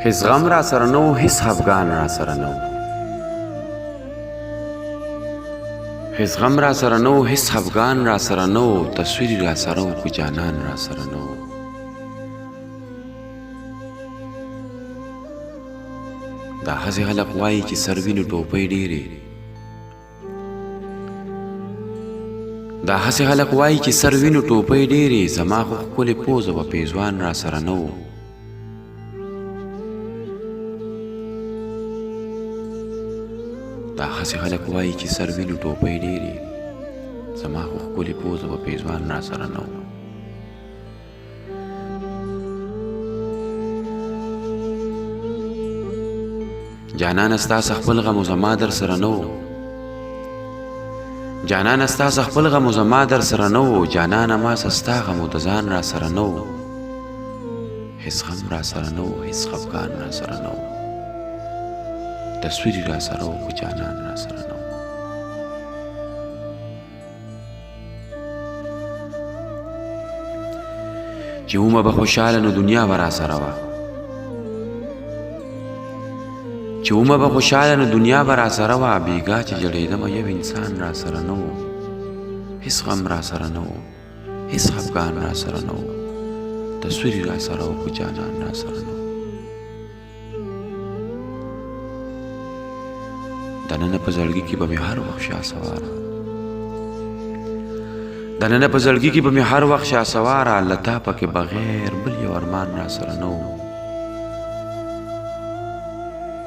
هیڅ غم را سره نو، هیڅ خفګان را سره نو، هیڅ غم را سره نو، هیڅ خفګان را سره نو، تصویر را سره و خو جانان را سره نو. دا هسې خلک وایي چې سر وینو ټوپۍ ډېرې، دا هسې خلک وایي چې سر وینو ټوپۍ ډېرې، زما خو ښکلې پوزه به پیزوان را سره نه و. دا هسې خلک وایي چې سر وینو ټوپۍ ډېرې، زما خو ښکلې پوزه به پیزوان را سره نه و. جانانه ستاسو خپل غم و زما در سره نه و، جانانه ستاسو خپل غم و زما در سره نه و، جانانه ما ستا غم و د ځان را سره نه و. هیڅ غم را سره نه و، هیڅ خفګان را سره نه و، تصویر را سره و خو جانان را سره نه و. چې ومه به خوشحاله نو دنیا به را سره وه، چې ومه به خوشحاله نو دنیا به را سره وه، بېګا چې جړېدمه یو انسان را سره نه و. هیڅ غم را سره نه و، هیڅ خفګان را سره نه و، تصویر را سره و خو جانان را سره نه و. دننه په زړګي کې به مې هر وخت شهسواره، دننه په زړګي کې به مې هر وخت شهسواره، له تا پکې بغیر بل یو ارمان را سره نه و.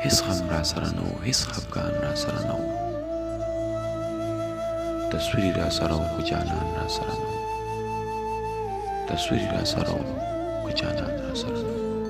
هیڅ غم را سره نه و، هیڅ خفګان را سره نه و، تصویر را سره و خو جانان را سره نه و، تصویر را سره و خو جانان را سره نه و.